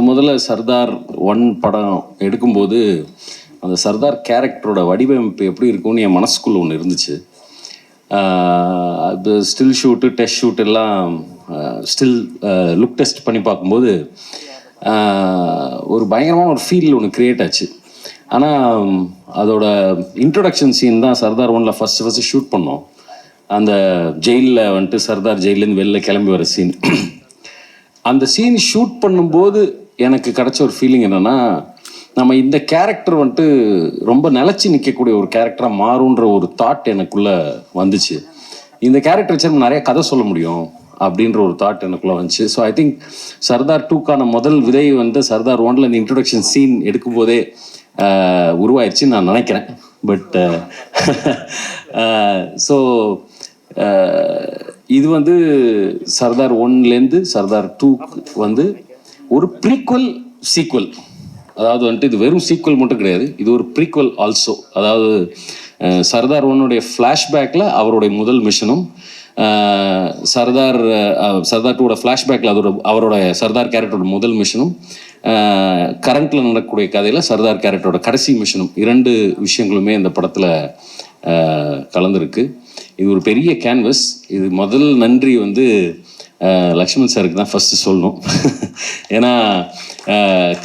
முதல்ல சர்தார் 1 படம் எடுக்கும்போது அந்த சர்தார் கேரக்டரோட வடிவமைப்பு எப்படி இருக்கும்னு என் மனசுக்குள்ளே ஒன்று இருந்துச்சு. அது ஸ்டில் ஷூட்டு, டெஸ்ட் ஷூட் எல்லாம் ஸ்டில் லுக் டெஸ்ட் பண்ணி பார்க்கும்போது ஒரு பயங்கரமான ஒரு ஃபீல் ஒன்று க்ரியேட் ஆச்சு. ஆனால் அதோட இன்ட்ரொடக்ஷன் சீன் தான் சர்தார் 1ல் ஃபஸ்ட்டு ஷூட் பண்ணோம். அந்த ஜெயிலில் வந்துட்டு சர்தார் ஜெயிலேருந்து வெளில கிளம்பி வர சீன். அந்த சீன் ஷூட் பண்ணும்போது எனக்கு கிடச்ச ஒரு ஃபீலிங் என்னென்னா, நம்ம இந்த கேரக்டர் வந்துட்டு ரொம்ப நிலச்சி நிற்கக்கூடிய ஒரு கேரக்டராக மாறுன்ற ஒரு தாட் எனக்குள்ளே வந்துச்சு. இந்த கேரக்டர் வச்சு நம்ம நிறைய கதை சொல்ல முடியும் அப்படின்ற ஒரு தாட் எனக்குள்ளே வந்துச்சு. ஸோ ஐ திங்க் சர்தார் 2க்கான முதல் விதை வந்து சர்தார் 1ல் இந்த இன்ட்ரொடக்ஷன் சீன் எடுக்கும்போதே உருவாயிடுச்சுன்னு நான் நினைக்கிறேன். பட் ஸோ இது வந்து சர்தார் 1லேருந்து சர்தார் 2க்கு வந்து ஒரு ப்ரீக்வல் சீக்வல். அதாவது வந்துட்டு இது வெறும் சீக்வல் மட்டும் கிடையாது, இது ஒரு ப்ரீக்வல் ஆல்சோ. அதாவது சர்தார் 1உடைய ஃப்ளாஷ்பேக்கில் அவருடைய முதல் மிஷனும், சர்தார் 2ஓட ஃப்ளாஷ்பேக்கில் அவரோட சர்தார் கேரக்டரோட முதல் மிஷனும், கரண்ட்டில் நடக்கக்கூடிய கதையில் சர்தார் கேரக்டரோட கடைசி மிஷனும், 2 விஷயங்களுமே இந்த படத்தில் கலந்துருக்கு. இது ஒரு பெரிய கேன்வஸ். இது முதல் நன்றி வந்து லக்ஷ்மண் சாருக்கு தான் ஃபஸ்ட்டு சொல்லணும். ஏன்னா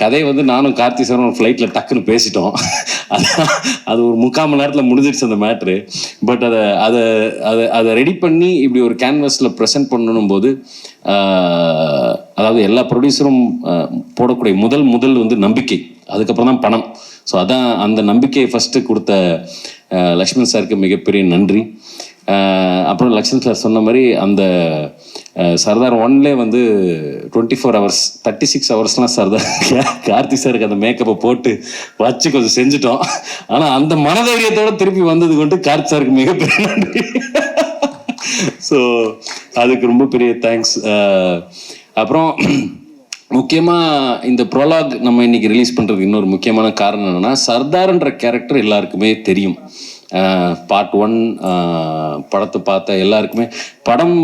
கதை வந்து நானும் கார்த்தி சாரும் ஒரு ஃப்ளைட்டில் டக்குன்னு பேசிட்டோம். அது ஒரு 3/4 மணி நேரத்தில் முடிஞ்சிடுச்சு அந்த மேட்ரு. பட் அதை ரெடி பண்ணி இப்படி ஒரு கேன்வஸில் ப்ரெசென்ட் பண்ணணும் போது, அதாவது எல்லா ப்ரொடியூசரும் போடக்கூடிய முதல் வந்து நம்பிக்கை, அதுக்கப்புறம் தான் பணம். ஸோ அதான் அந்த நம்பிக்கையை ஃபஸ்ட்டு கொடுத்த லக்ஷ்மண் சாருக்கு மிகப்பெரிய நன்றி. அப்புறம் லக்ஷ்மண் சார் சொன்ன மாதிரி அந்த சர்தார் 1லே வந்து 24 hours 36 hours சர்தார் கார்த்தி சாருக்கு அந்த மேக்கப்பை போட்டு வச்சு கொஞ்சம் செஞ்சுட்டோம். ஆனால் அந்த மனதைரியத்தோடு திருப்பி வந்தது கொண்டு கார்த்தி சாருக்கு மிகப்பெரிய நன்றி. ஸோ அதுக்கு ரொம்ப பெரிய தேங்க்ஸ். அப்புறம் முக்கியமாக இந்த ப்ரோலாக் நம்ம இன்னைக்கு ரிலீஸ் பண்ணுறதுக்கு இன்னொரு முக்கியமான காரணம் என்னென்னா, சர்தார்ன்ற கேரக்டர் எல்லாருக்குமே தெரியும். பார்ட் 1 படத்தை பார்த்த எல்லாருக்குமே படம்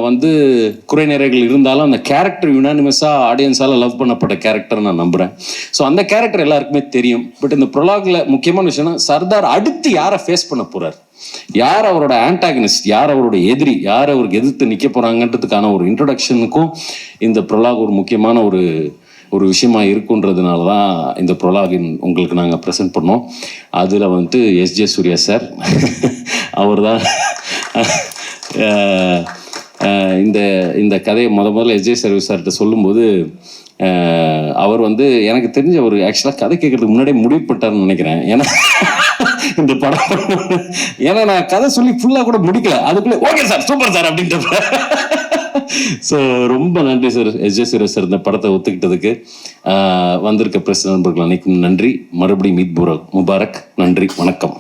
வந்து குறை நிறைகள் இருந்தாலும் அந்த கேரக்டர் யுனானிமஸாக ஆடியன்ஸால் லவ் பண்ணப்பட்ட கேரக்டர் நான் நம்புகிறேன். ஸோ அந்த கேரக்டர் எல்லாருக்குமே தெரியும். பட் இந்த ப்ரொலாகில் முக்கியமான விஷயம்னா, சர்தார் அடுத்து யாரை ஃபேஸ் பண்ண போகிறார், யார் அவரோட ஆன்டாகனிஸ்ட், யார் அவரோட எதிரி, யார் அவருக்கு எதிர்த்து நிற்க போகிறாங்கன்றதுக்கான ஒரு இன்ட்ரொடக்ஷனுக்கும் இந்த ப்ரொலாக் ஒரு முக்கியமான ஒரு விஷயமா இருக்குன்றதுனால தான் இந்த ப்ரொலாகின் உங்களுக்கு நாங்கள் ப்ரெசென்ட் பண்ணோம். அதில் வந்துட்டு எஸ்ஜே சூர்யா சார் அவர் தான் இந்த கதையை முதல்ல எஸ்ஜே சர்வீஸ் சார்கிட்ட சொல்லும்போது, அவர் வந்து எனக்கு தெரிஞ்ச ஒரு ஆக்சுவலாக கதை கேட்கறதுக்கு முன்னாடியே முடிவு பண்ணிட்டார்னு நினைக்கிறேன். ஏன்னா இந்த படம் ஏன்னா நான் கதை சொல்லி ஃபுல்லாக கூட முடிக்கல, அதுக்குள்ளே ஓகே சார் சூப்பர் சார் அப்படின்ற. ஸோ ரொம்ப நன்றி சார் எஸ்ஜே சூர்யா சார் இந்த படத்தை ஒத்துக்கிட்டதுக்கு. வந்திருக்க பிரஸ் நண்பர்கள் அனைக்கும் நன்றி. மறுபடியும் ஈத் முபாரக். நன்றி, வணக்கம்.